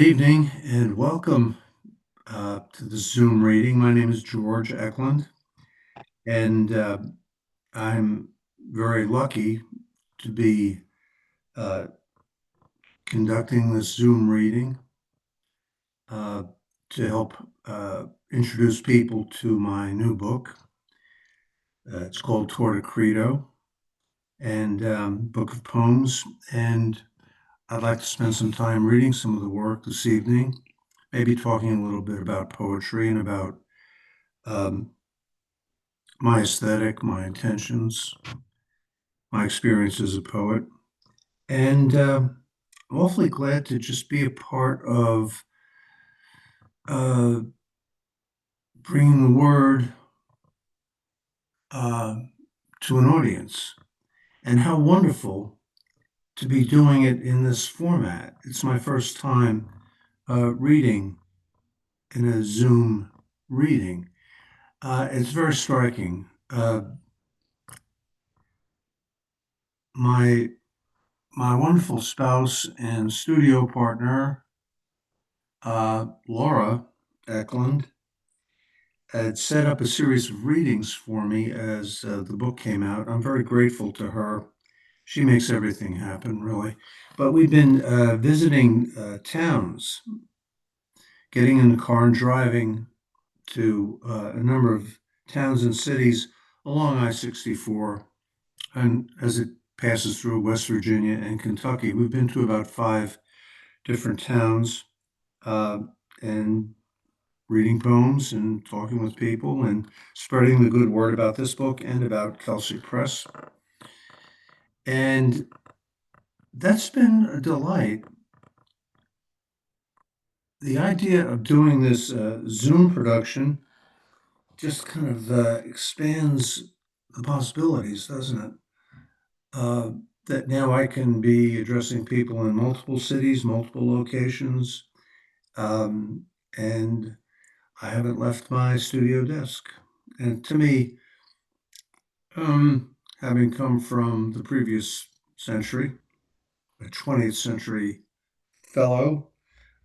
Good evening and welcome to the Zoom reading. My name is George Eklund, and I'm very lucky to be uh, conducting this Zoom reading uh, to help introduce people to my new book. It's called Credo and book of poems. And I'd like to spend some time reading some of the work this evening, maybe talking a little bit about poetry and about um, my aesthetic, my intentions, my experience as a poet. And I'm awfully glad to just be a part of uh, bringing the word uh, to an audience. And how wonderful to be doing it in this format. It's my first time reading in a Zoom reading. It's very striking. My my wonderful spouse and studio partner, Laura Eklund, had set up a series of readings for me as the book came out. I'm very grateful to her. She makes everything happen, really. But we've been visiting towns, getting in the car and driving to a number of towns and cities along I-64, and as it passes through West Virginia and Kentucky. We've been to about 5 different towns uh, and reading poems and talking with people and spreading the good word about this book and about Kelsay Press. And that's been a delight. The idea of doing this Zoom production just kind of expands the possibilities, doesn't it? Uh, that now I can be addressing people in multiple cities, multiple locations, um, and I haven't left my studio desk. And to me, having come from the previous century, a 20th century fellow,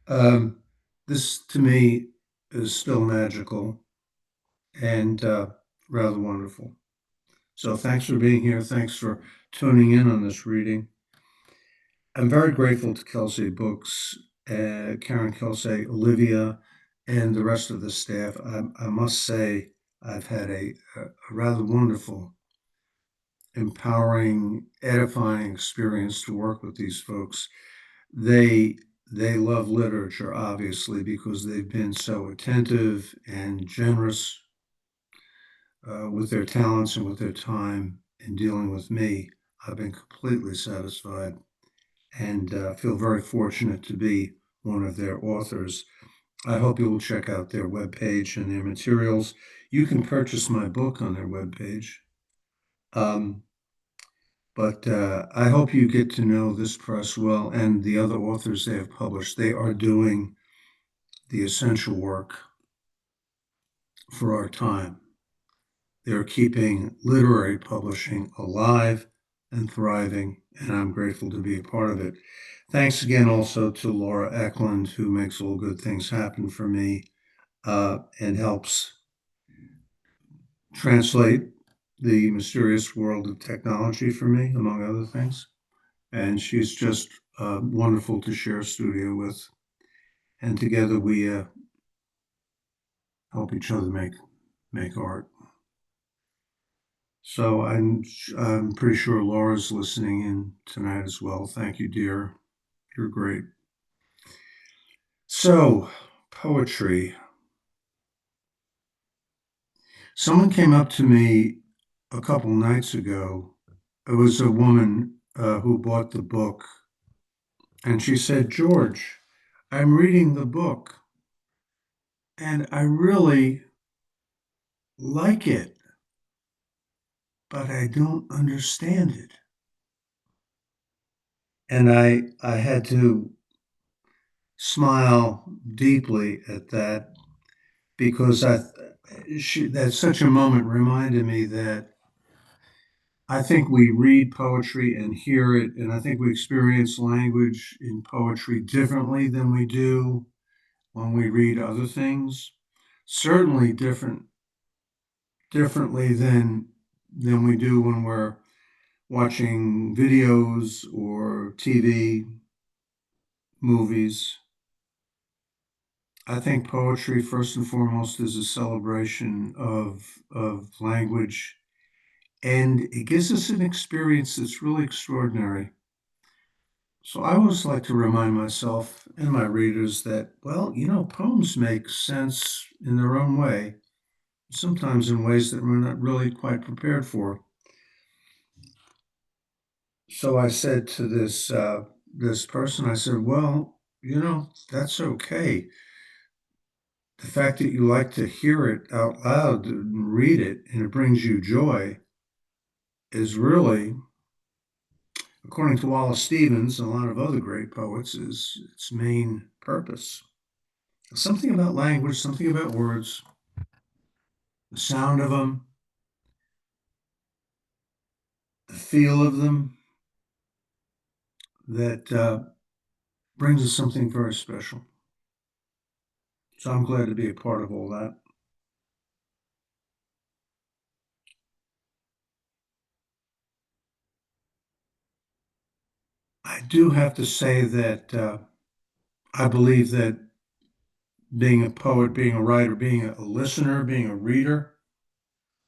um, this to me is still magical and rather wonderful. So thanks for being here. Thanks for tuning in on this reading. I'm very grateful to Kelsay Books, Karen Kelsay, Olivia, and the rest of the staff. I must say, I've had a rather wonderful, empowering, edifying experience to work with these folks. They they love literature, obviously, because they've been so attentive and generous with their talents and with their time in dealing with me. I've been completely satisfied and feel very fortunate to be one of their authors. I hope you will check out their webpage and their materials. You can purchase my book on their webpage. Um, but I hope you get to know this press well and the other authors they have published. They are doing the essential work for our time. They're keeping literary publishing alive and thriving, and I'm grateful to be a part of it. Thanks again also to Laura Eklund, who makes all good things happen for me and helps translate the mysterious world of technology for me, among other things. And she's just wonderful to share a studio with. And together we help each other make art. So I'm pretty sure Laura's listening in tonight as well. Thank you, dear. You're great. So, poetry. Someone came up to me a couple nights ago. It was a woman who bought the book, and she said, George, I'm reading the book, and I really like it, but I don't understand it. And I had to smile deeply at that because that such a moment reminded me that I think we read poetry and hear it, and I think we experience language in poetry differently than we do when we read other things. Certainly differently than we do when we're watching videos or TV, movies. I think poetry, first and foremost, is a celebration of language, and it gives us an experience that's really extraordinary. So I always like to remind myself and my readers that, well, poems make sense in their own way, sometimes in ways that we're not really quite prepared for. So I said to this person, I said, well, that's okay. The fact that you like to hear it out loud and read it and it brings you joy is really, according to Wallace Stevens and a lot of other great poets, is its main purpose. Something about language, something about words, the sound of them, the feel of them, that brings us something very special. So I'm glad to be a part of all that. I do have to say that I believe that being a poet, being a writer, being a listener, being a reader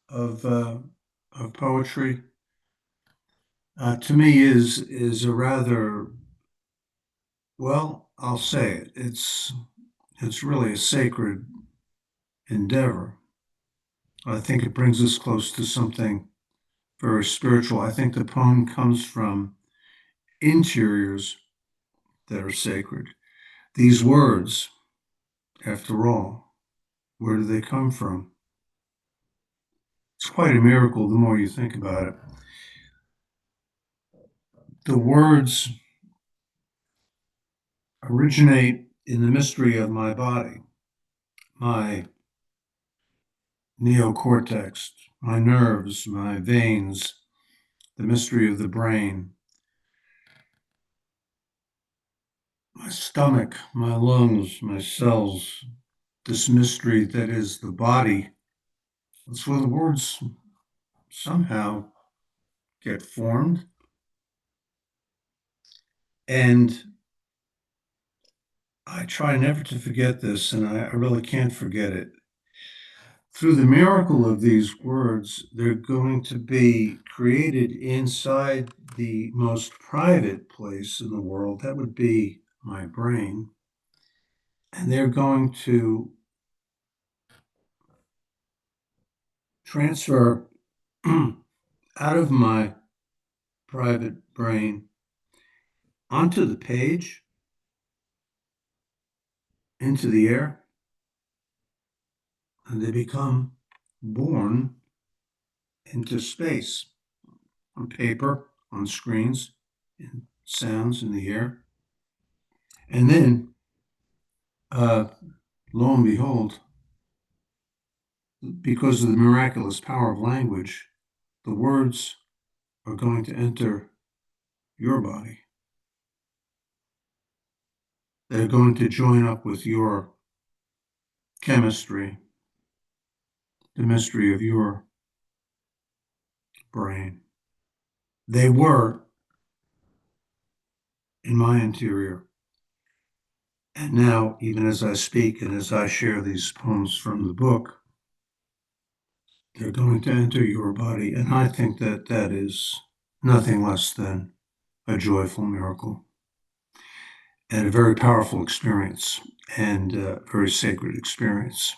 of poetry, to me is a rather, well, I'll say it. It's really a sacred endeavor. I think it brings us close to something very spiritual. I think the poem comes from interiors that are sacred. These words, after all, where do they come from? It's quite a miracle the more you think about it. The words originate in the mystery of my body, my neocortex, my nerves, my veins, the mystery of the brain, my stomach, my lungs, my cells, this mystery that is the body. That's where the words somehow get formed. And I try never to forget this, and I really can't forget it. Through the miracle of these words, they're going to be created inside the most private place in the world. That would be my brain. And they're going to transfer out of my private brain onto the page, into the air, and they become born into space on paper, on screens, in sounds in the air. And then, uh, lo and behold, because of the miraculous power of language, the words are going to enter your body. They're going to join up with your chemistry, the mystery of your brain. They were in my interior. And now, even as I speak and as I share these poems from the book, they're going to enter your body. And I think that that is nothing less than a joyful miracle and a very powerful experience and a very sacred experience.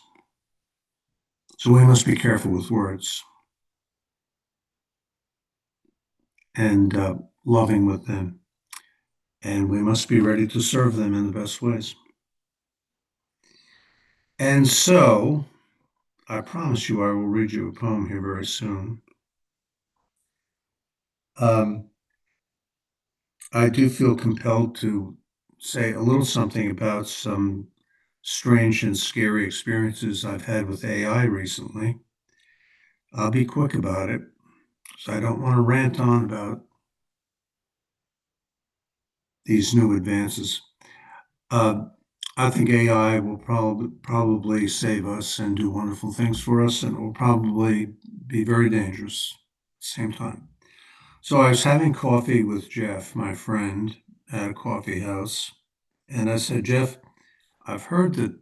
So we must be careful with words and loving with them. And we must be ready to serve them in the best ways. And so I promise you I will read you a poem here very soon. Um, I do feel compelled to say a little something about some strange and scary experiences I've had with AI recently. I'll be quick about it. So I don't want to rant on about these new advances. Uh, I think AI will probably save us and do wonderful things for us, and it will probably be very dangerous at the same time. So I was having coffee with Jeff, my friend, at a coffee house, and I said, Jeff, I've heard that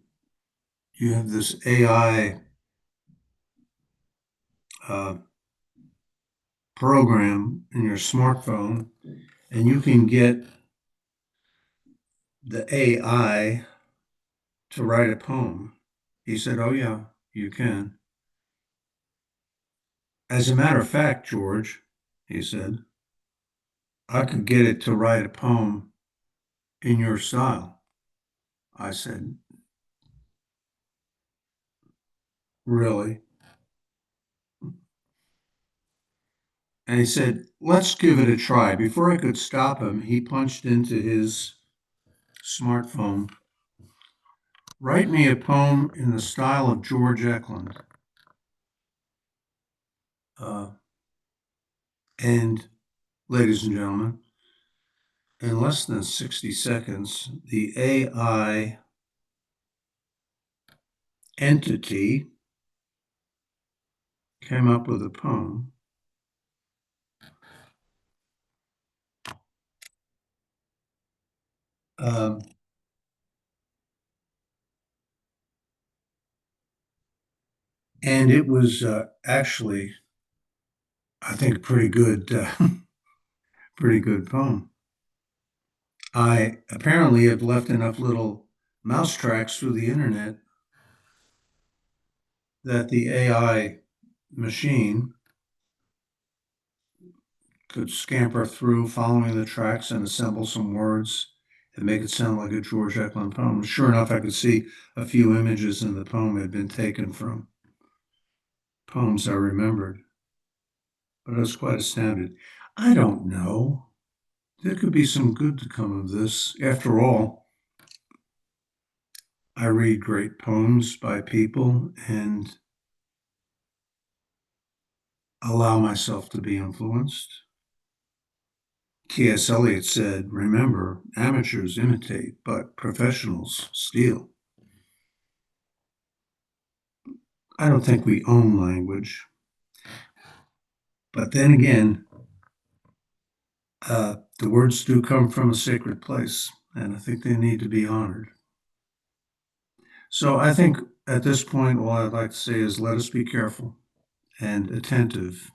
you have this AI uh, program in your smartphone, and you can get the AI to write a poem. He said, oh, yeah, you can. As a matter of fact, George, he said, I could get it to write a poem in your style. I said, really? And he said, let's give it a try. Before I could stop him, he punched into his smartphone, write me a poem in the style of George Eklund. Uh, and, ladies and gentlemen, in less than 60 seconds, the AI entity came up with a poem. Um, and it was actually, I think, a pretty good poem. I apparently have left enough little mouse tracks through the internet that the AI machine could scamper through following the tracks and assemble some words and make it sound like a George Eklund poem. Sure enough, I could see a few images in the poem had been taken from poems I remembered, but I was quite astounded. I don't know. There could be some good to come of this. After all, I read great poems by people and allow myself to be influenced. T.S. Eliot said, remember, amateurs imitate, but professionals steal. I don't think we own language. But then again, the words do come from a sacred place, and I think they need to be honored. So I think at this point, all I'd like to say is let us be careful and attentive,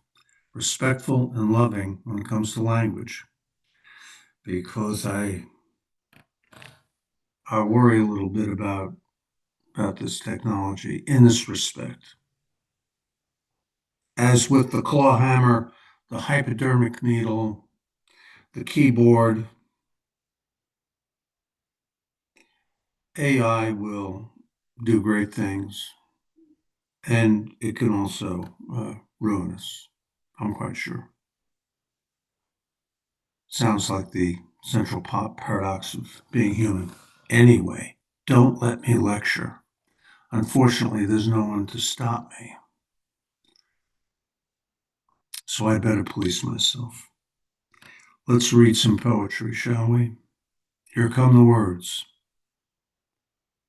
respectful and loving when it comes to language, because I worry a little bit about this technology in this respect. As with the claw hammer, the hypodermic needle, the keyboard, AI will do great things, and it can also ruin us. I'm quite sure. Sounds like the central paradox of being human. Anyway, don't let me lecture. Unfortunately, there's no one to stop me, so I better police myself. Let's read some poetry, shall we? Here come the words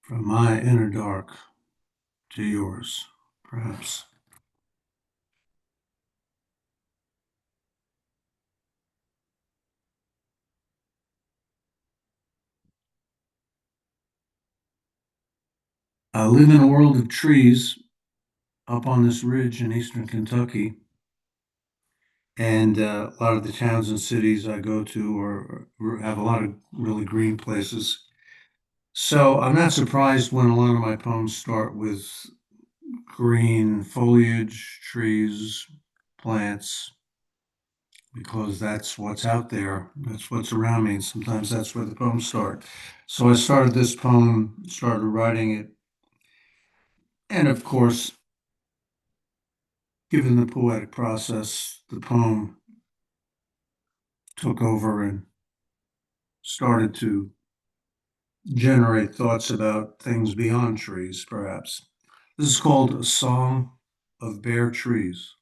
from my inner dark to yours, perhaps. I live in a world of trees up on this ridge in eastern Kentucky, and a lot of the towns and cities I go to have a lot of really green places. So I'm not surprised when a lot of my poems start with green foliage, trees, plants, because that's what's out there. That's what's around me. And sometimes that's where the poems start. So I started this poem, started writing it. And of course, given the poetic process, the poem took over and started to generate thoughts about things beyond trees, perhaps. This is called A Song of Bare Trees.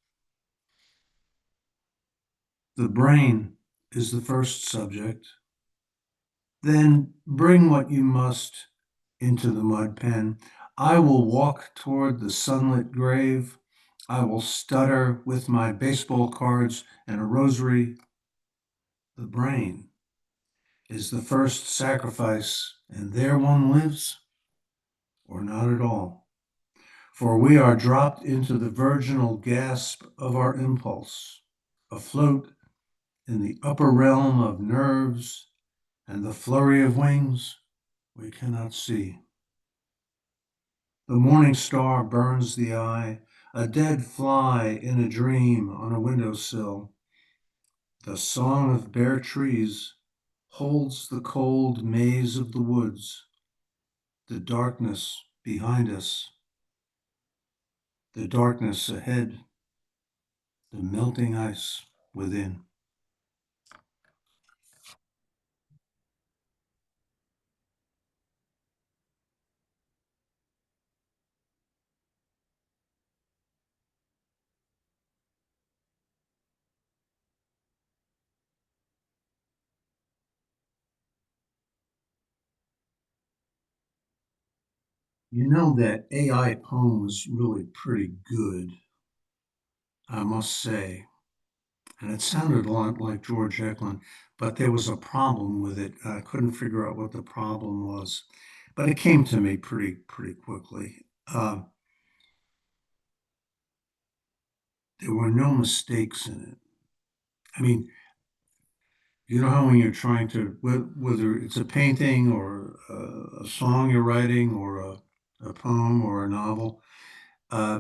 The brain is the first subject. Then bring what you must into the mud pen. I will walk toward the sunlit grave. I will stutter with my baseball cards and a rosary. The brain is the first sacrifice, and there one lives, or not at all. For we are dropped into the virginal gasp of our impulse, afloat in the upper realm of nerves and the flurry of wings we cannot see. The morning star burns the eye, a dead fly in a dream on a windowsill. The song of bare trees holds the cold maze of the woods, the darkness behind us, the darkness ahead, the melting ice within. You know that AI poem was really pretty good, I must say. And it sounded a lot like George Eklund, but there was a problem with it. I couldn't figure out what the problem was, but it came to me pretty quickly. There were no mistakes in it. I mean, you know how when you're trying to, whether it's a painting or a song you're writing or a poem or a novel, uh,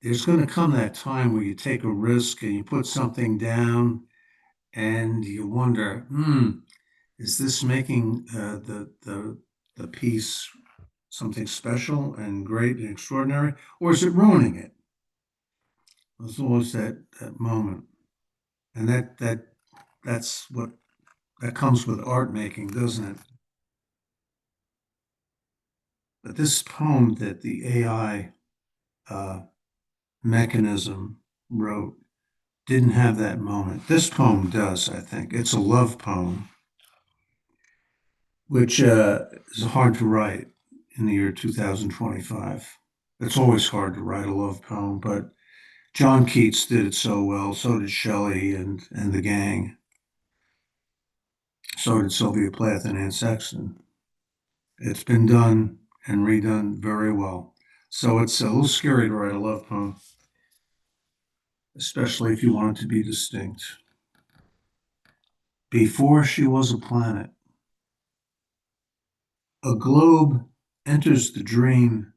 there's going to come that time where you take a risk and you put something down and you wonder, is this making the piece something special and great and extraordinary, or is it ruining it? There's always that moment, and that's what that comes with art making, doesn't it? But this poem that the AI uh, mechanism wrote didn't have that moment. This poem does, I think. It's a love poem, which is hard to write in the year 2025. It's always hard to write a love poem, but John Keats did it so well. So did Shelley and the gang. So did Sylvia Plath and Anne Sexton. It's been done and redone very well. So it's a little scary to write a love poem, especially if you want it to be distinct. Before she was a planet, a globe enters the dream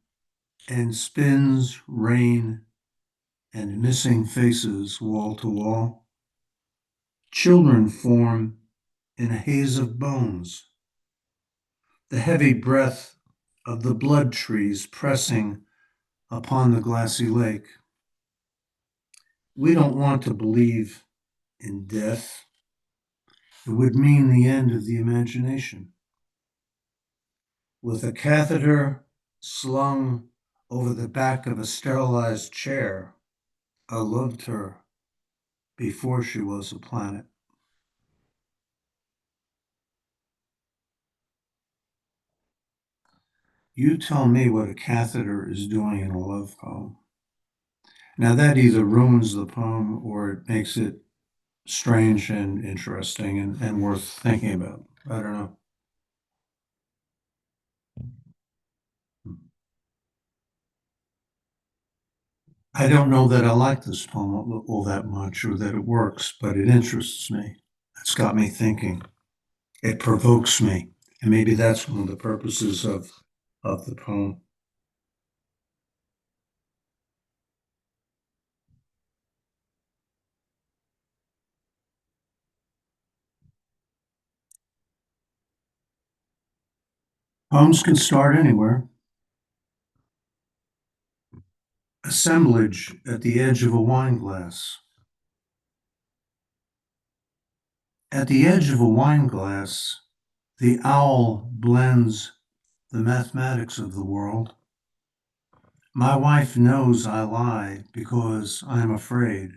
and spins rain and missing faces wall to wall. Children form in a haze of bones, the heavy breath of the blood trees pressing upon the glassy lake. We don't want to believe in death. It would mean the end of the imagination. With a catheter slung over the back of a sterilized chair, I loved her before she was a planet. You tell me what a catheter is doing in a love poem. Now, that either ruins the poem or it makes it strange and interesting and worth thinking about. I don't know. I don't know that I like this poem all that much or that it works, but it interests me. It's got me thinking. It provokes me. And maybe that's one of the purposes of the poem. Poems can start anywhere. Assemblage at the edge of a wine glass. At the edge of a wine glass, the owl blends the mathematics of the world. My wife knows I lie because I'm afraid.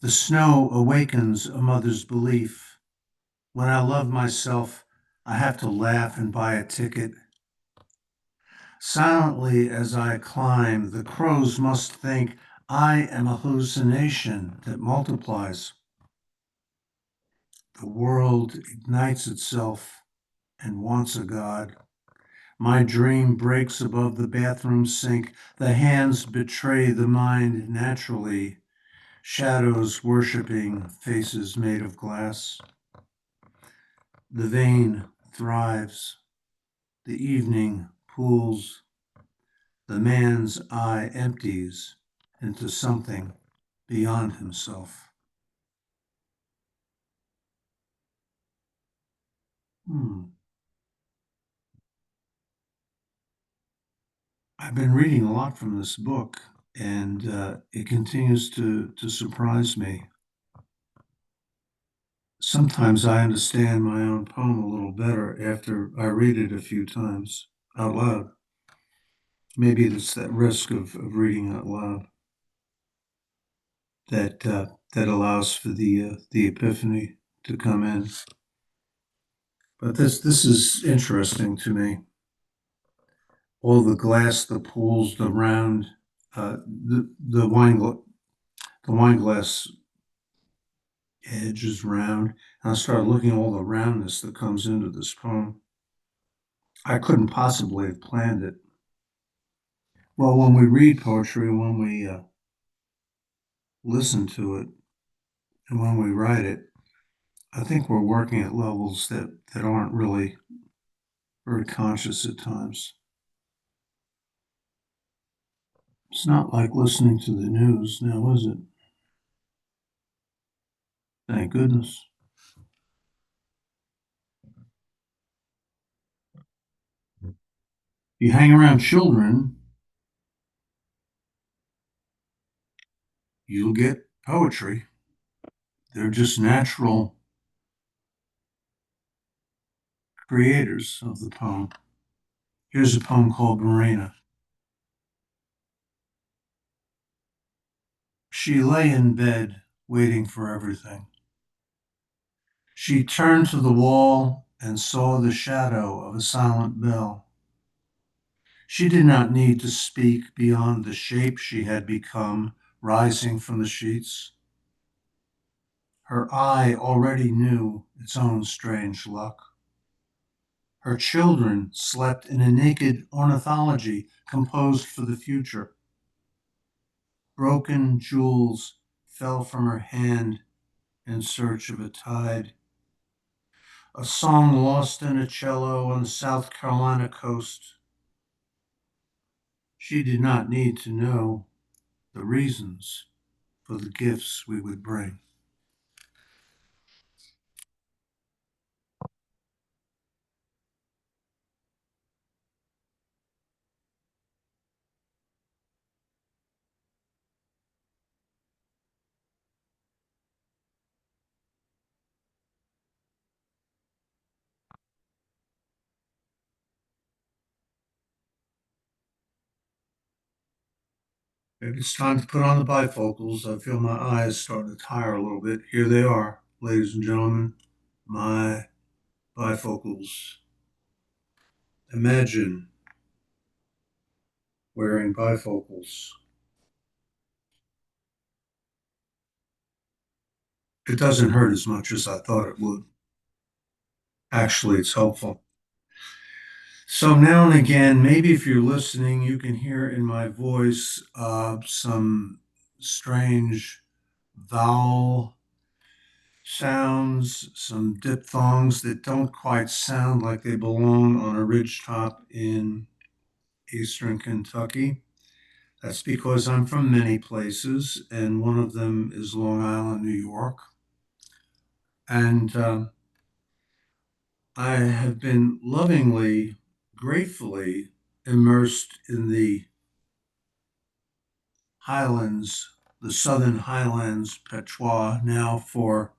The snow awakens a mother's belief. When I love myself, I have to laugh and buy a ticket. Silently as I climb, the crows must think I am a hallucination that multiplies. The world ignites itself and wants a God. My dream breaks above the bathroom sink. The hands betray the mind naturally. Shadows worshiping faces made of glass. The vein thrives. The evening pools. The man's eye empties into something beyond himself. Hmm. I've been reading a lot from this book, and it continues to surprise me. Sometimes I understand my own poem a little better after I read it a few times out loud. Maybe it's that risk of reading out loud that allows for the epiphany to come in. But this is interesting to me. All the glass, the pools, the round, the wine glass edge is round. And I started looking at all the roundness that comes into this poem. I couldn't possibly have planned it. Well, when we read poetry, when we listen to it, and when we write it, I think we're working at levels that aren't really very conscious at times. It's not like listening to the news now, is it? Thank goodness. You hang around children, you'll get poetry. They're just natural creators of the poem. Here's a poem called Marina. She lay in bed, waiting for everything. She turned to the wall and saw the shadow of a silent bell. She did not need to speak beyond the shape she had become, rising from the sheets. Her eye already knew its own strange luck. Her children slept in a naked ornithology composed for the future. Broken jewels fell from her hand in search of a tide. A song lost in a cello on the South Carolina coast. She did not need to know the reasons for the gifts we would bring. Maybe it's time to put on the bifocals. I feel my eyes starting to tire a little bit. Here they are, ladies and gentlemen, my bifocals. Imagine wearing bifocals. It doesn't hurt as much as I thought it would. Actually, it's helpful. So now and again, maybe if you're listening, you can hear in my voice some strange vowel sounds, some diphthongs that don't quite sound like they belong on a ridgetop in eastern Kentucky. That's because I'm from many places, and one of them is Long Island, New York. And I have been lovingly, gratefully immersed in the Highlands, the Southern Highlands patois now for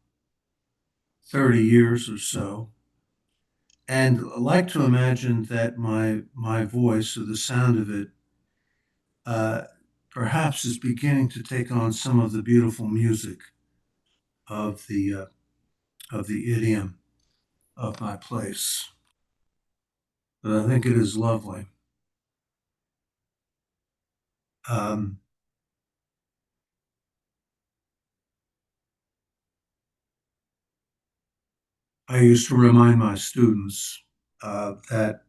30 years or so. And I like to imagine that my voice or the sound of it uh, perhaps is beginning to take on some of the beautiful music of the idiom of my place, but I think it is lovely. Um, I used to remind my students that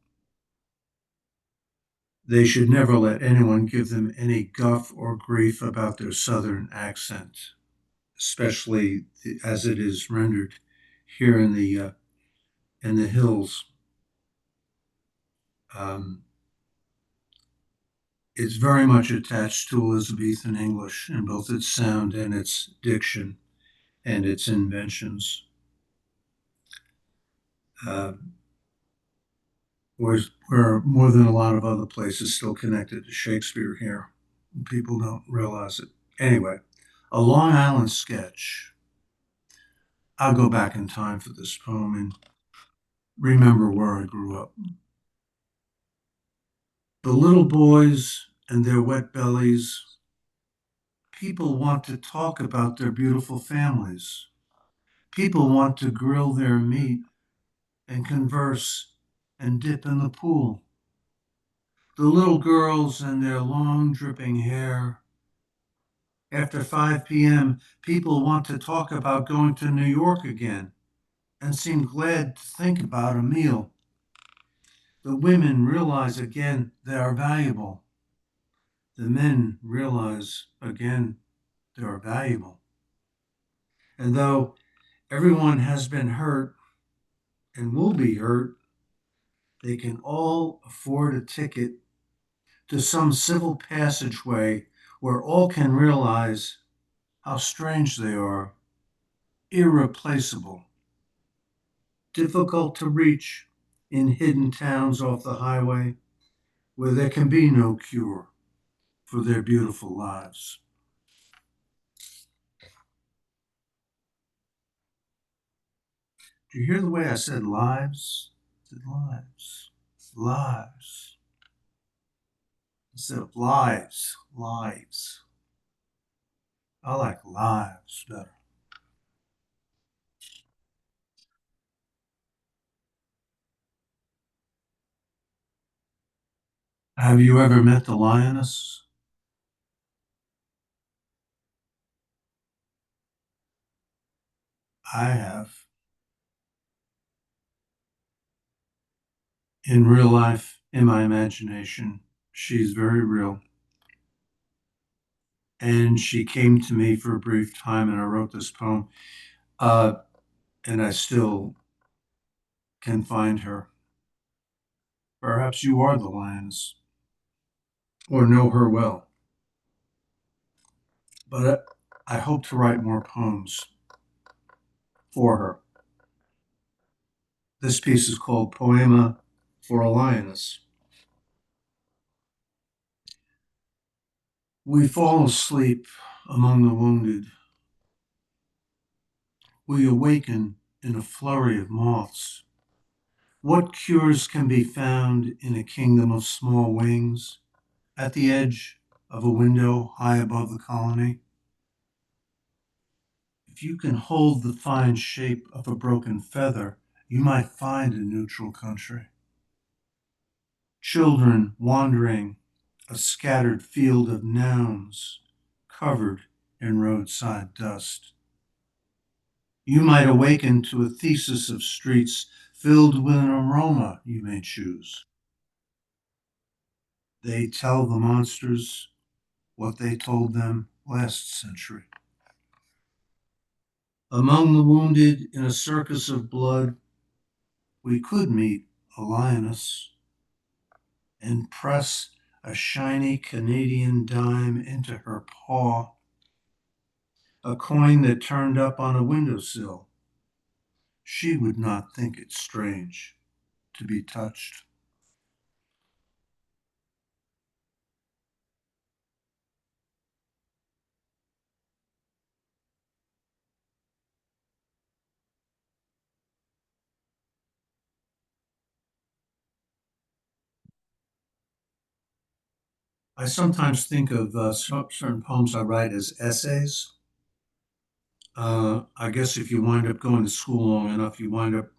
they should never let anyone give them any guff or grief about their Southern accent, especially as it is rendered here in the hills. Um, it's very much attached to Elizabethan English in both its sound and its diction and its inventions. Uh, we're more than a lot of other places still connected to Shakespeare here. People don't realize it. Anyway, a Long Island sketch. I'll go back in time for this poem and remember where I grew up. The little boys and their wet bellies, people want to talk about their beautiful families. People want to grill their meat and converse and dip in the pool. The little girls and their long dripping hair. After 5 p.m., people want to talk about going to New York again and seem glad to think about a meal. The women realize again they are valuable. The men realize again they are valuable. And though everyone has been hurt and will be hurt, they can all afford a ticket to some civil passageway where all can realize how strange they are, irreplaceable, difficult to reach in hidden towns off the highway where there can be no cure for their beautiful lives. Do you hear the way I said lives? I said lives, lives, instead of lives, lives. I like lives better. Have you ever met the lioness? I have. In real life, in my imagination, she's very real. And she came to me for a brief time, and I wrote this poem. Uh, and I still can find her. Perhaps you are the lioness, or know her well. But I hope to write more poems for her. This piece is called Poema for a Lioness. We fall asleep among the wounded. We awaken in a flurry of moths. What cures can be found in a kingdom of small wings at the edge of a window high above the colony? If you can hold the fine shape of a broken feather, you might find a neutral country. Children wandering a scattered field of nouns covered in roadside dust. You might awaken to a thesis of streets filled with an aroma you may choose. They tell the monsters what they told them last century. Among the wounded in a circus of blood, we could meet a lioness and press a shiny Canadian dime into her paw, a coin that turned up on a windowsill. She would not think it strange to be touched. I sometimes think of certain poems I write as essays. I guess if you wind up going to school long enough, you wind up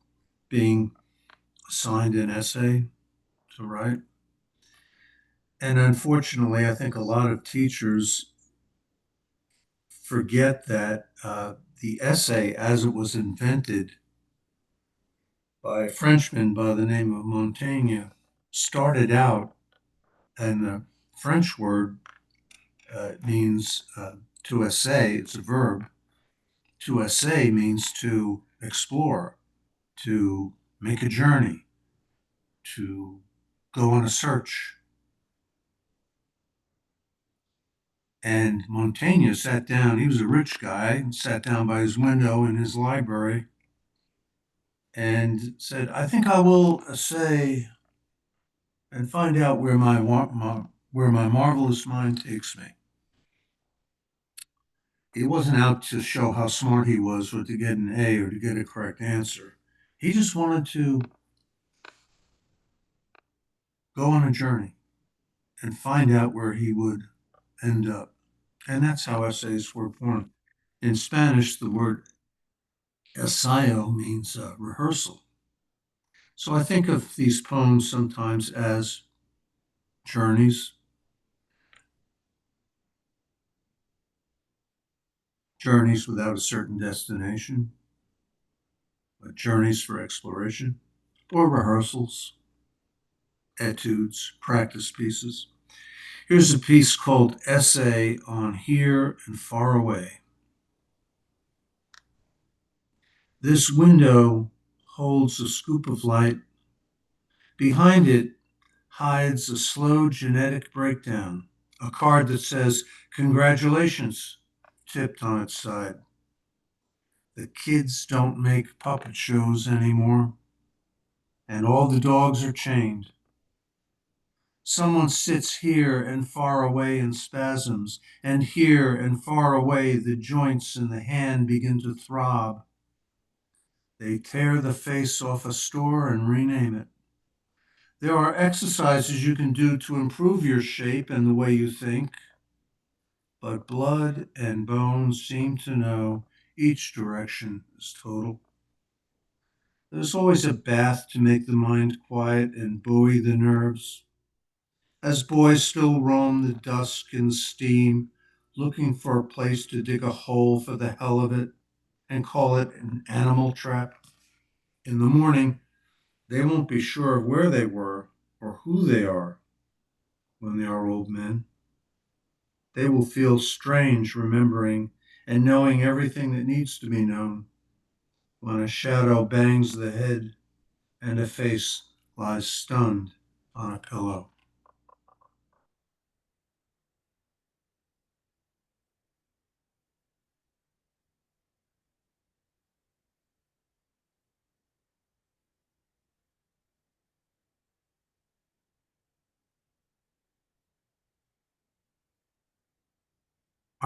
being assigned an essay to write. And unfortunately, I think a lot of teachers forget that the essay, as it was invented by a Frenchman by the name of Montaigne, started out, and the French word means to essay, it's a verb. To essay means to explore, to make a journey, to go on a search. And Montaigne sat down, he was a rich guy, and sat down by his window in his library and said, I think I will essay and find out where my marvelous mind takes me. He wasn't out to show how smart he was or to get an A or to get a correct answer. He just wanted to go on a journey and find out where he would end up. And that's how essays were born. In Spanish, the word ensayo means rehearsal. So I think of these poems sometimes as journeys, journeys without a certain destination, but journeys for exploration, or rehearsals, etudes, practice pieces. Here's a piece called Essay on Here and Far Away. This window holds a scoop of light. Behind it hides a slow genetic breakdown, a card that says, Congratulations, tipped on its side. The kids don't make puppet shows anymore, and all the dogs are chained. Someone sits here and far away in spasms, and here and far away the joints in the hand begin to throb. They tear the face off a store and rename it. There are exercises you can do to improve your shape and the way you think, but blood and bones seem to know each direction is total. There's always a bath to make the mind quiet and buoy the nerves. As boys still roam the dusk and steam, looking for a place to dig a hole for the hell of it and call it an animal trap. In the morning, they won't be sure of where they were or who they are when they are old men. They will feel strange remembering and knowing everything that needs to be known when a shadow bangs the head and a face lies stunned on a pillow.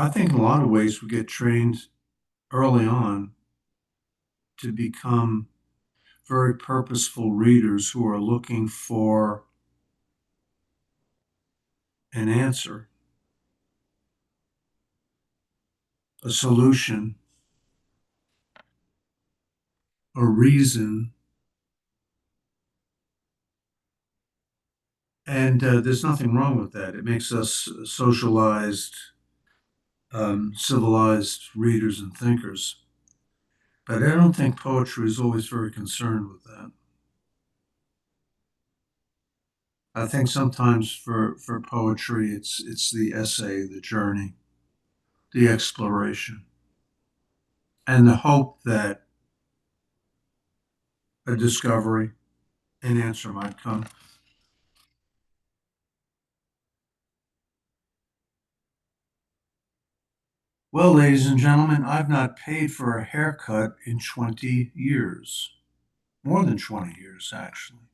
I think in a lot of ways we get trained early on to become very purposeful readers who are looking for an answer, a solution, a reason. And there's nothing wrong with that. It makes us socialized, civilized readers and thinkers. But I don't think poetry is always very concerned with that. I think sometimes for poetry, it's the essay, the journey, the exploration, and the hope that a discovery, an answer might come. Well, ladies and gentlemen, I've not paid for a haircut in 20 years, more than 20 years, actually.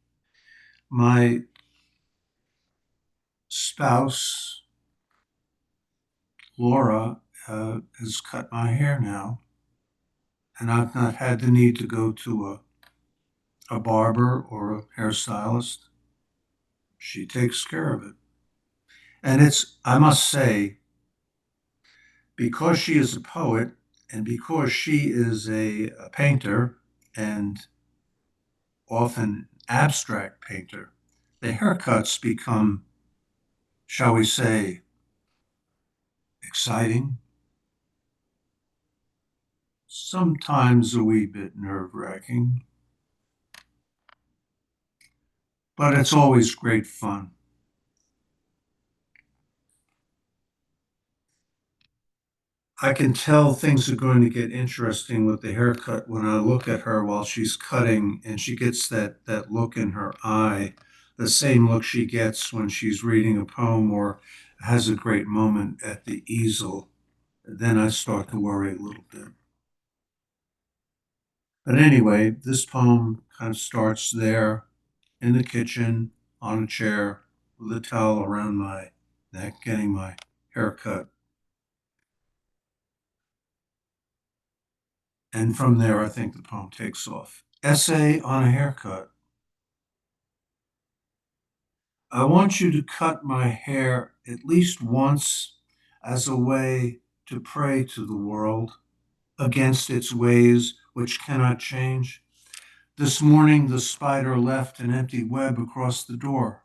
My spouse, Laura, has cut my hair now, and I've not had the need to go to a barber or a hairstylist. She takes care of it. And it's, I must say, because she is a poet And because she is a painter and often abstract painter, the haircuts become, shall we say, exciting, sometimes a wee bit nerve-wracking, but it's always great fun. I can tell things are going to get interesting with the haircut when I look at her while she's cutting and she gets that look in her eye, the same look she gets when she's reading a poem or has a great moment at the easel. Then I start to worry a little bit. But anyway, this poem kind of starts there in the kitchen on a chair with a towel around my neck, getting my hair cut. And from there, I think the poem takes off. Essay on a haircut. I want you to cut my hair at least once as a way to pray to the world against its ways which cannot change. This morning, the spider left an empty web across the door.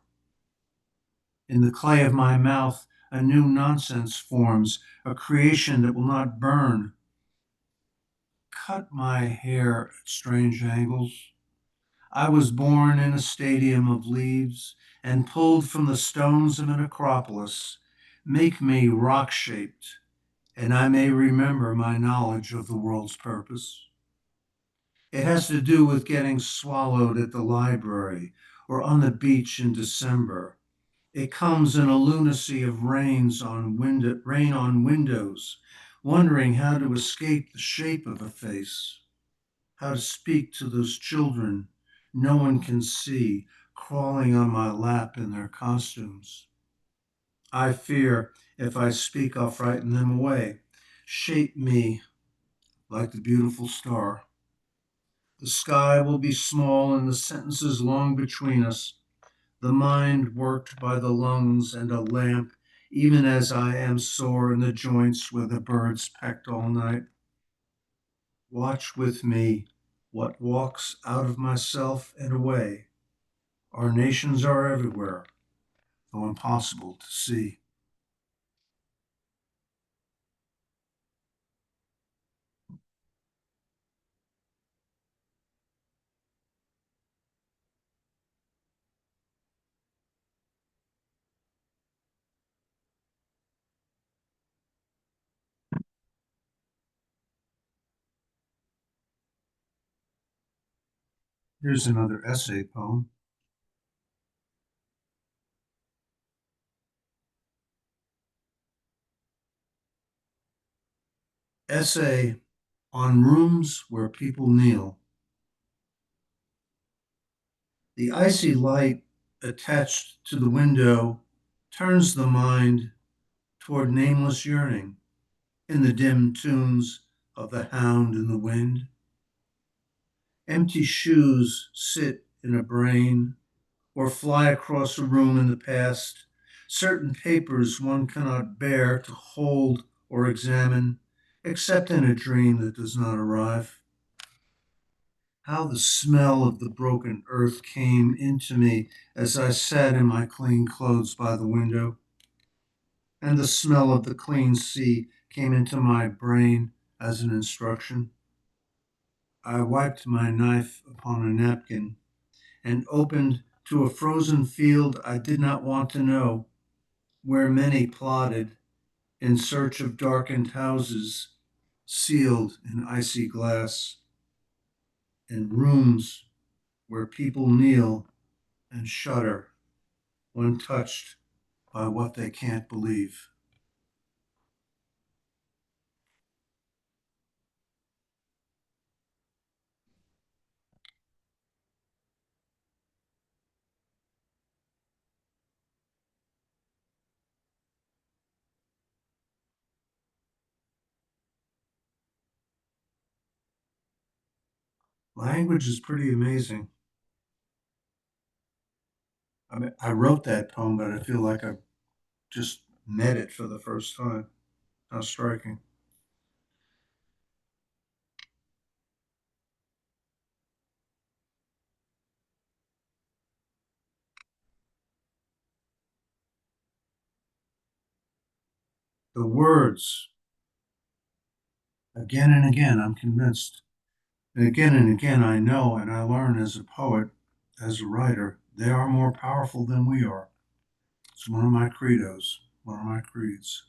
In the clay of my mouth, a new nonsense forms, a creation that will not burn. Cut my hair at strange angles. I was born in a stadium of leaves and pulled from the stones of an acropolis. Make me rock-shaped, and I may remember my knowledge of the world's purpose. It has to do with getting swallowed at the library or on the beach in December. It comes in a lunacy of rain on windows, wondering how to escape the shape of a face, how to speak to those children no one can see crawling on my lap in their costumes. I fear if I speak, I'll frighten them away. Shape me like the beautiful star. The sky will be small and the sentences long between us. The mind worked by the lungs and a lamp, even as I am sore in the joints where the birds pecked all night. Watch with me what walks out of myself and away. Our nations are everywhere, though impossible to see. Here's another essay poem. Essay on rooms where people kneel. The icy light attached to the window turns the mind toward nameless yearning in the dim tunes of the hound and the wind. Empty shoes sit in a brain or fly across a room in the past. Certain papers one cannot bear to hold or examine, except in a dream that does not arrive. How the smell of the broken earth came into me as I sat in my clean clothes by the window, and the smell of the clean sea came into my brain as an instruction. I wiped my knife upon a napkin and opened to a frozen field I did not want to know, where many plodded in search of darkened houses sealed in icy glass, and rooms where people kneel and shudder when touched by what they can't believe. Language is pretty amazing. I mean, I wrote that poem, but I feel like I just met it for the first time. How striking. The words, again and again, I'm convinced, and again, I know and I learn as a poet, as a writer, they are more powerful than we are. It's one of my credos, one of my creeds.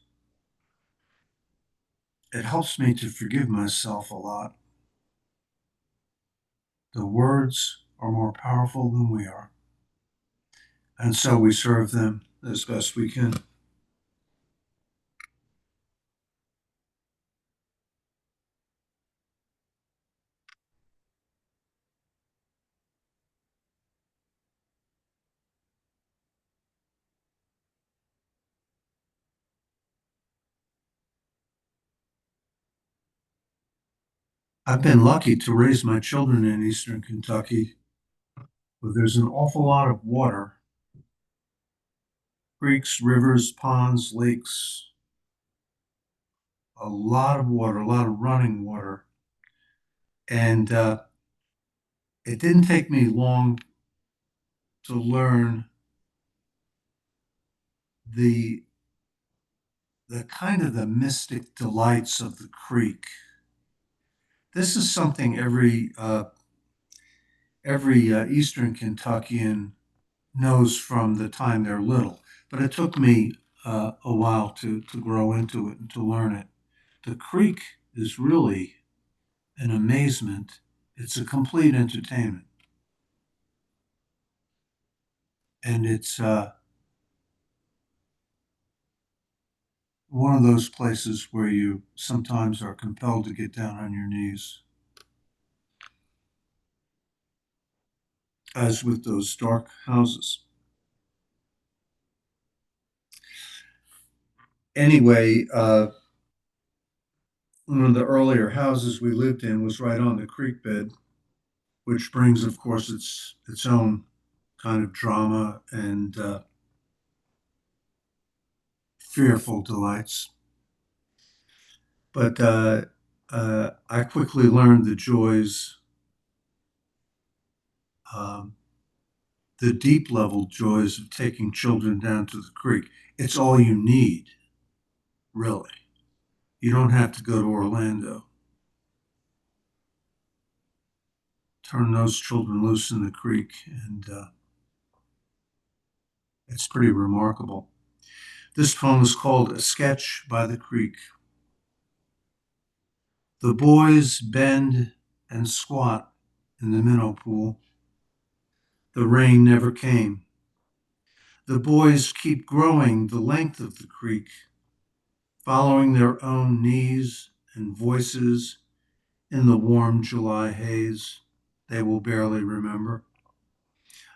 It helps me to forgive myself a lot. The words are more powerful than we are, and so we serve them as best we can. I've been lucky to raise my children in Eastern Kentucky, where there's an awful lot of water, creeks, rivers, ponds, lakes, a lot of water, a lot of running water. And it didn't take me long to learn the the kind of the mystic delights of the creek. This is something every Eastern Kentuckian knows from the time they're little, but it took me a while to grow into it and to learn it. The creek is really an amazement. It's a complete entertainment, and it's one of those places where you sometimes are compelled to get down on your knees, as with those dark houses. Anyway, one of the earlier houses we lived in was right on the creek bed, which brings, of course, its own kind of drama and fearful delights. But I quickly learned um, the deep level joys of taking children down to the creek. It's all you need, really. You don't have to go to Orlando. Turn those children loose in the creek, and it's pretty remarkable. This poem is called A Sketch by the Creek. The boys bend and squat in the minnow pool. The rain never came. The boys keep growing the length of the creek, following their own knees and voices in the warm July haze they will barely remember.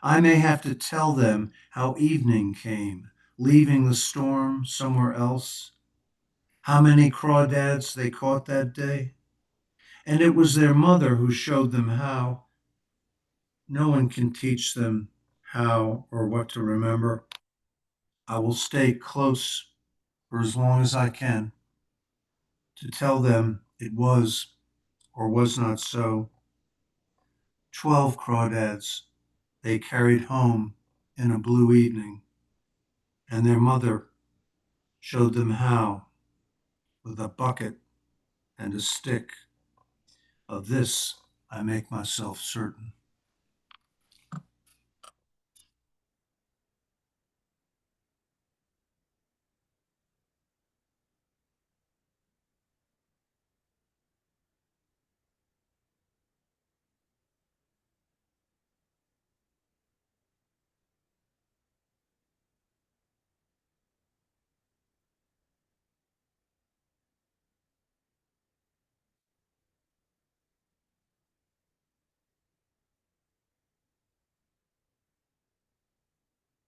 I may have to tell them how evening came, leaving the storm somewhere else, how many crawdads they caught that day. And it was their mother who showed them how. No one can teach them how or what to remember. I will stay close for as long as I can to tell them it was or was not so. 12 crawdads they carried home in a blue evening, and their mother showed them how with a bucket and a stick. Of this I make myself certain.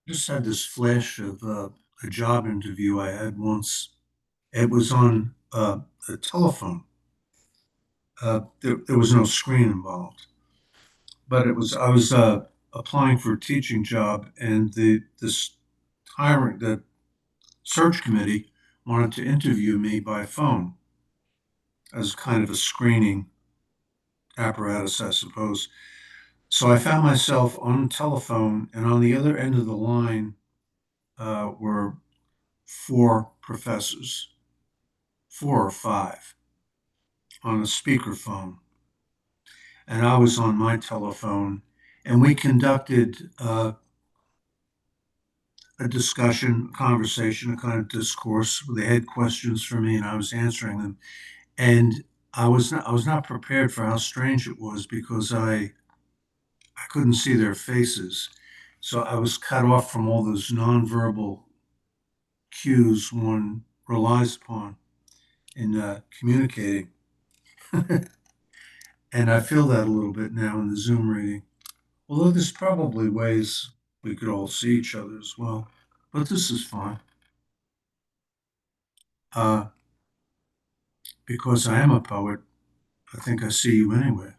Just had this flash of a job interview I had once. It was on a telephone. There was no screen involved, but it was I was applying for a teaching job, and the search committee wanted to interview me by phone as kind of a screening apparatus, I suppose. So I found myself on the telephone, and on the other end of the line were four professors. 4 or 5 on a speakerphone, and I was on my telephone, and we conducted a discussion, a conversation, a kind of discourse. They had questions for me, and I was answering them. And I was not prepared for how strange it was because I couldn't see their faces. So I was cut off from all those nonverbal cues one relies upon in communicating. And I feel that a little bit now in the Zoom reading. Although there's probably ways we could all see each other as well. But this is fine uh, because I am a poet. I think I see you anyway.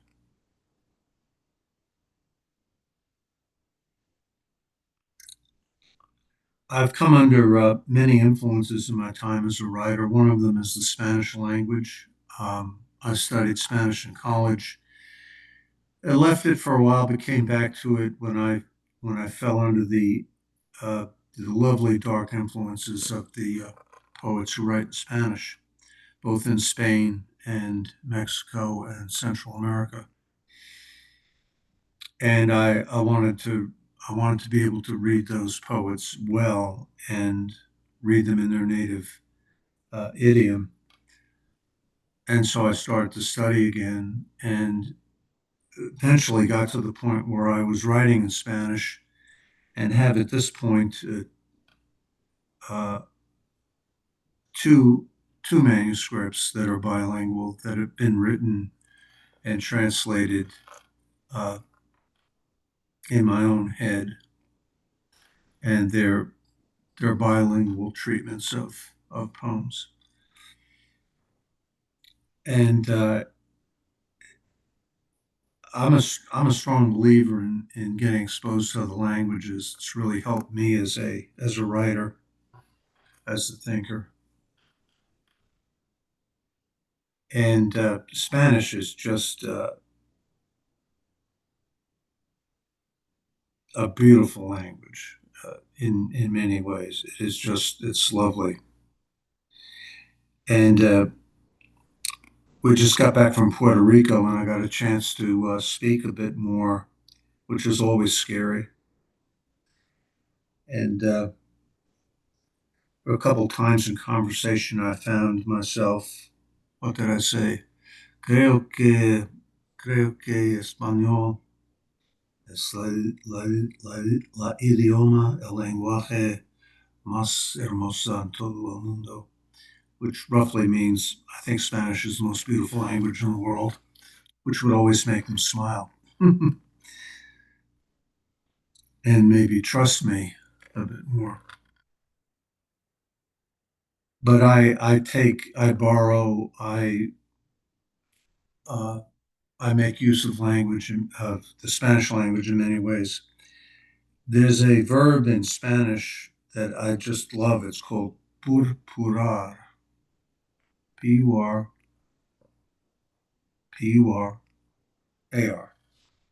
I've come under many influences in my time as a writer. One of them is the Spanish language. I studied Spanish in college. I left it for a while, but came back to it when I fell under uh, the lovely dark influences of the poets who write in Spanish, both in Spain and Mexico and Central America. And I wanted to be able to read those poets well and read them in their native idiom. And so I started to study again and eventually got to the point where I was writing in Spanish and have at this point uh, two two manuscripts that are bilingual that have been written and translated uh, in my own head, and they're bilingual treatments of poems. And I'm a strong believer in getting exposed to other languages. It's really helped me as a writer, as a thinker. And Spanish is just a beautiful language in many ways. It is just it's lovely. And we just got back from Puerto Rico, and I got a chance to speak a bit more, which is always scary. And a couple times in conversation, I found myself, what did I say? Creo que español es la idioma, el lenguaje más hermosa en todo el mundo, which roughly means I think Spanish is the most beautiful language in the world, which would always make them smile and maybe trust me a bit more. But I borrow, uh, I make use of of the Spanish language in many ways. There's a verb in Spanish that I just love. It's called purpurar, P-U-R, P-U-R-A-R.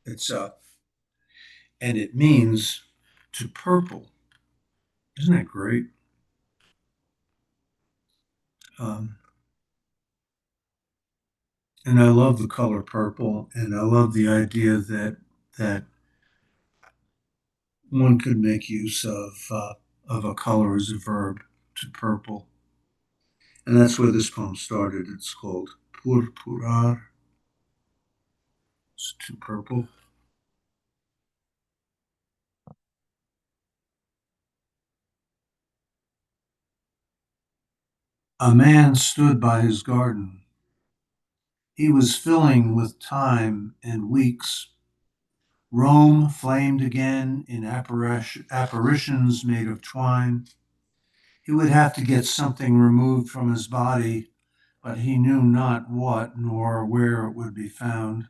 It's and it means to purple. Isn't that great? Um, and I love the color purple, and I love the idea that one could make use of a color as a verb to purple. And that's where this poem started. It's called Purpurar, it's to purple. A man stood by his garden. He was filling with time and weeks. Rome flamed again in apparitions made of twine. He would have to get something removed from his body, but he knew not what nor where it would be found.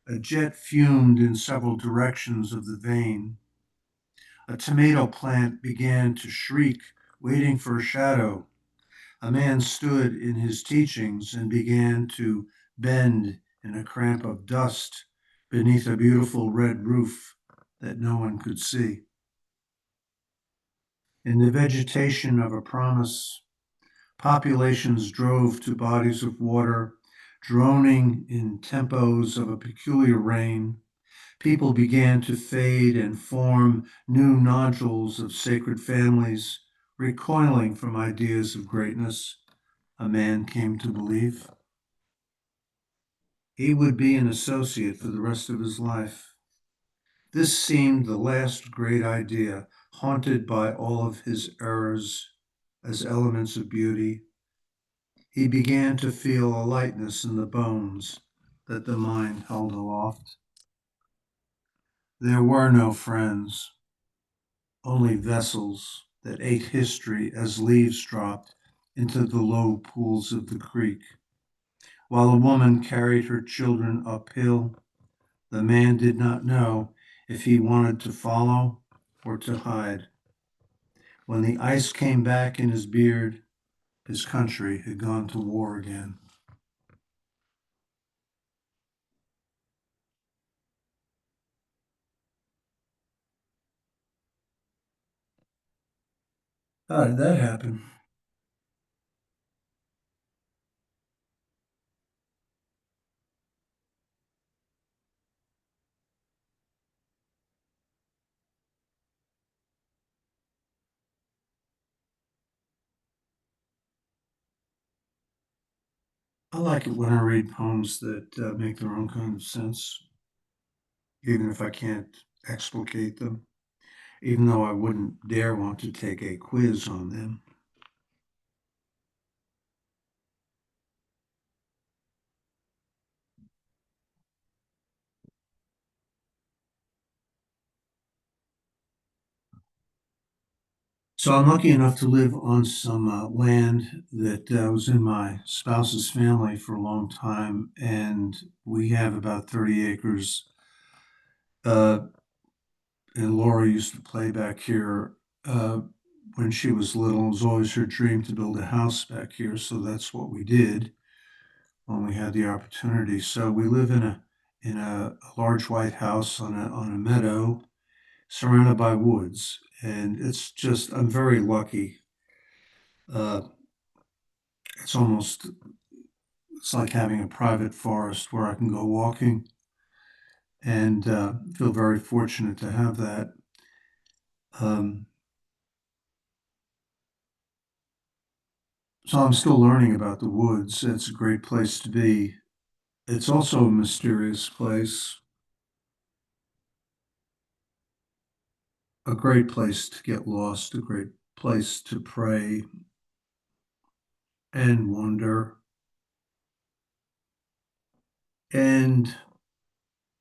A jet fumed in several directions of the vein. A tomato plant began to shriek, waiting for a shadow. A man stood in his teachings and began to bend in a cramp of dust beneath a beautiful red roof that no one could see. In the vegetation of a promise, Populations drove to bodies of water, droning in tempos of a peculiar rain. People began to fade and form new nodules of sacred families, recoiling from ideas of greatness. A man came to believe he would be an associate for the rest of his life. This seemed the last great idea, haunted by all of his errors as elements of beauty. He began to feel a lightness in the bones that the mind held aloft. There were no friends, only vessels that ate history as leaves dropped into the low pools of the creek. While a woman carried her children uphill, the man did not know if he wanted to follow or to hide. When the ice came back in his beard, his country had gone to war again. How did that happen? I like it when I read poems that make their own kind of sense, even if I can't explicate them, even though I wouldn't dare want to take a quiz on them. So I'm lucky enough to live on some land that was in my spouse's family for a long time, and we have about 30 acres. Uh, and Laura used to play back here uh, when she was little. It was always her dream to build a house back here, so that's what we did when we had the opportunity. So we live in a large white house on a meadow surrounded by woods, and it's just I'm very lucky. Uh, it's almost it's like having a private forest where I can go walking, and feel very fortunate to have that. Um, so I'm still learning about the woods. It's a great place to be. It's also a mysterious place, a great place to get lost, a great place to pray and wonder. And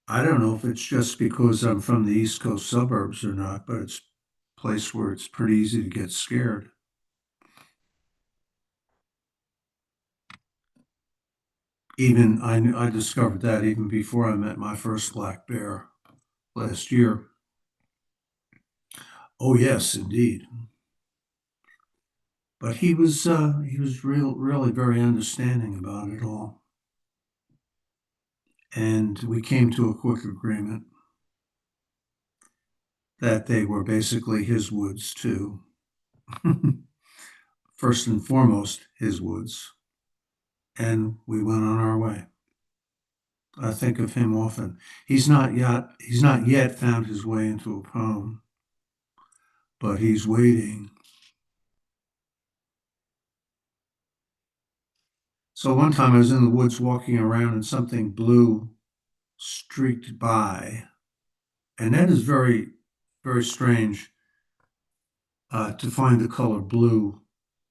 I don't know if it's just because I'm from the East Coast suburbs or not, but it's a place where it's pretty easy to get scared. Even I discovered that even before I met my first black bear last year. Oh yes, indeed. But he was really very understanding about it all, and we came to a quick agreement that they were basically his woods too. First and foremost, his woods, and we went on our way. I think of him often. He's not yet found his way into a poem, but he's waiting. So one time I was in the woods walking around and something blue streaked by. And that is very, very strange to find the color blue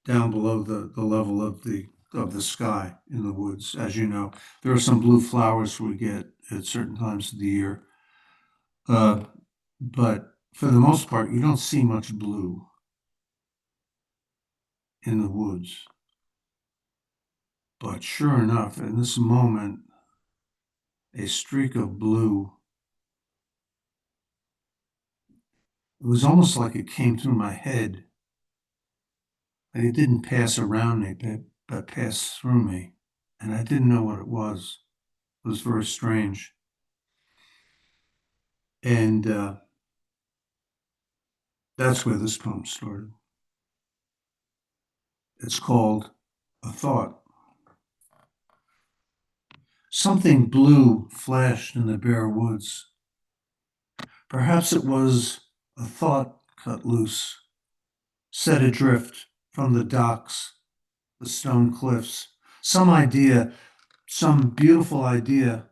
down below the level of the sky in the woods. As you know, there are some blue flowers we get at certain times of the year. Uh, but for the most part, you don't see much blue in the woods. But sure enough, in this moment, a streak of blue, it was almost like it came through my head. And it didn't pass around me, but passed through me. And I didn't know what it was. It was very strange. And that's where this poem started. It's called a thought. Something blue flashed in the bare woods. Perhaps it was a thought cut loose, set adrift from the docks, the stone cliffs. Some idea, some beautiful idea,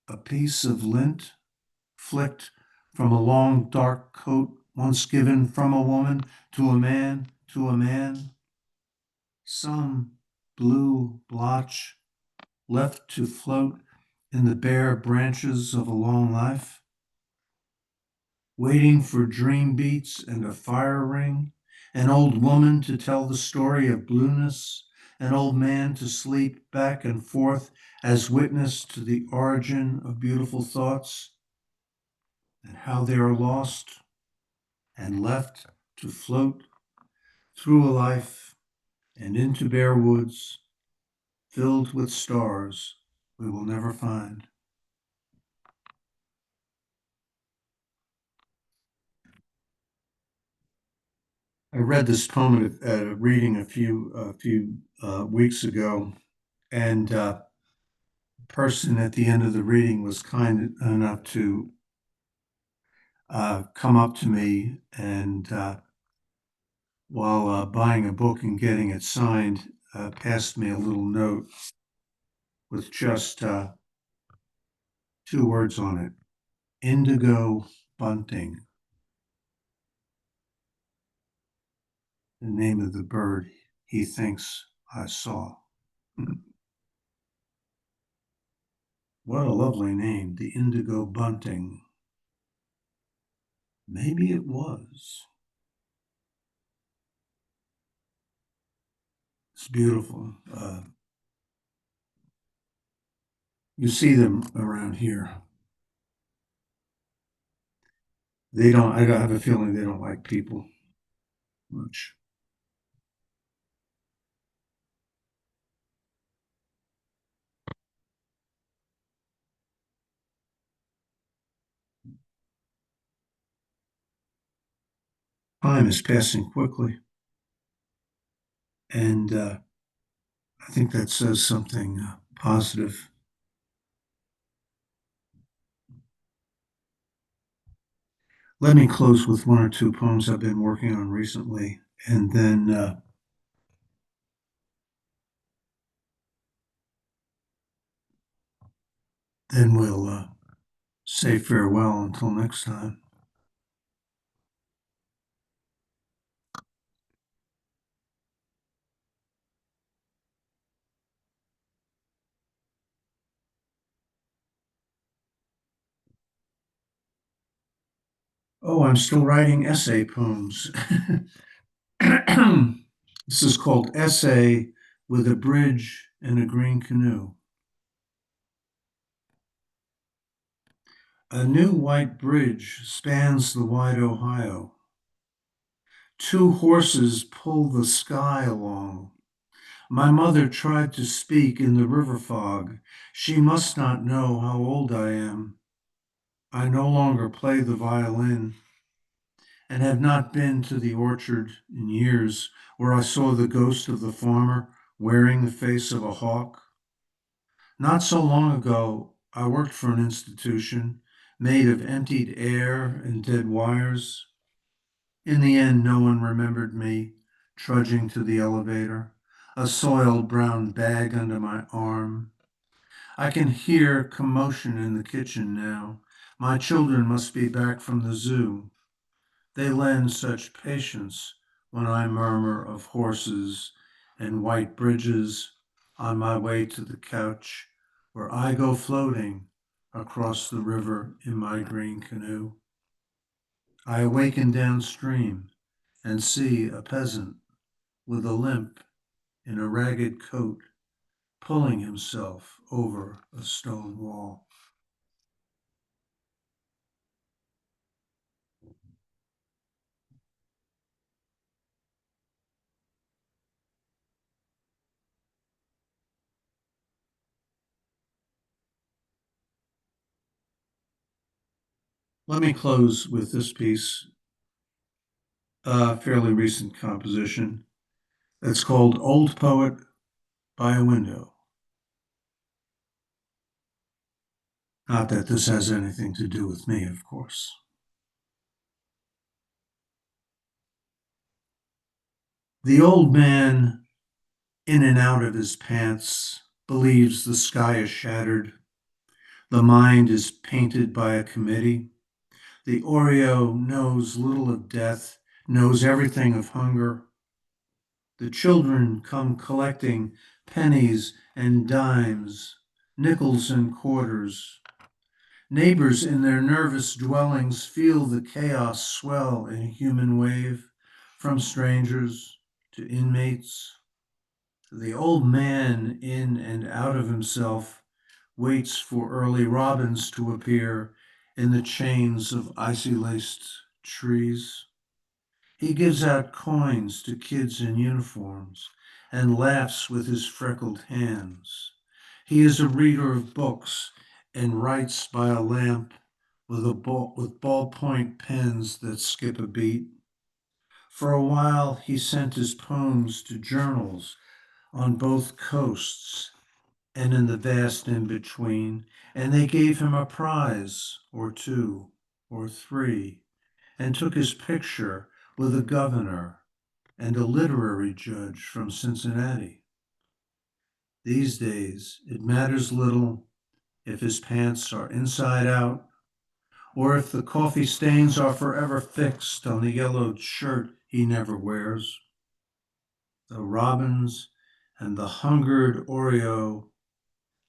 a piece of lint flicked from a long dark coat once given from a woman to a man, to a man. Some blue blotch left to float in the bare branches of a long life, waiting for dream beats and a fire ring, an old woman to tell the story of blueness, an old man to sleep back and forth as witness to the origin of beautiful thoughts and how they are lost and left to float through a life and into bare woods filled with stars we will never find. I read this poem at a reading a few weeks ago, and the person at the end of the reading was kind enough to come up to me and while buying a book and getting it signed, passed me a little note with just two words on it: indigo bunting, the name of the bird he thinks I saw. What a lovely name, the indigo bunting. Maybe it was. It's beautiful. You see them around here. I have a feeling they don't like people much. Time is passing quickly, and I think that says something positive. Let me close with one or two poems I've been working on recently, and then we'll say farewell until next time. Oh, I'm still writing essay poems. This is called Essay with a Bridge and a Green Canoe. A new white bridge spans the wide Ohio. Two horses pull the sky along. My mother tried to speak in the river fog. She must not know how old I am. I no longer play the violin and have not been to the orchard in years where I saw the ghost of the farmer wearing the face of a hawk. Not so long ago, I worked for an institution made of emptied air and dead wires. In the end, no one remembered me, trudging to the elevator, a soiled brown bag under my arm. I can hear commotion in the kitchen now. My children must be back from the zoo. They lend such patience when I murmur of horses and white bridges on my way to the couch where I go floating across the river in my green canoe. I awaken downstream and see a peasant with a limp in a ragged coat pulling himself over a stone wall. Let me close with this piece, a fairly recent composition. It's called Old Poet by a Window. Not that this has anything to do with me, of course. The old man, in and out of his pants, believes the sky is shattered. The mind is painted by a committee. The Oreo knows little of death, knows everything of hunger. The children come collecting pennies and dimes, nickels and quarters. Neighbors in their nervous dwellings feel the chaos swell in a human wave, from strangers to inmates. The old man, in and out of himself, waits for early robins to appear in the chains of icy laced trees. He gives out coins to kids in uniforms and laughs with his freckled hands. He is a reader of books and writes by a lamp with ballpoint pens that skip a beat. For a while, he sent his poems to journals on both coasts and in the vast in between, and they gave him a prize or two or three, and took his picture with a governor and a literary judge from Cincinnati. These days, it matters little if his pants are inside out or if the coffee stains are forever fixed on the yellowed shirt he never wears. The robins and the hungered Oreo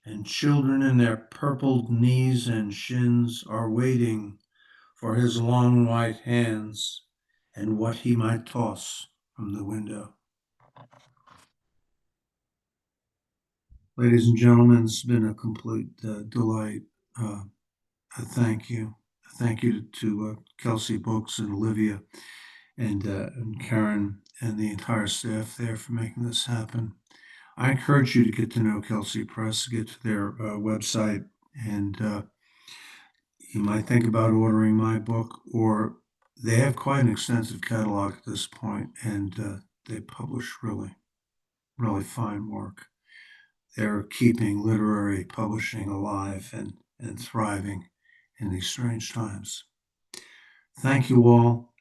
and children in their purpled knees and shins are waiting for his long white hands and what he might toss from the window. Ladies and gentlemen, it's been a complete delight. A thank you. A thank you to Kelsay Books and Olivia and Karen and the entire staff there for making this happen. I encourage you to get to know Kelsay Press, get to their website, and you might think about ordering my book, or they have quite an extensive catalog at this point, and they publish really, really fine work. They're keeping literary publishing alive and thriving in these strange times. Thank you all.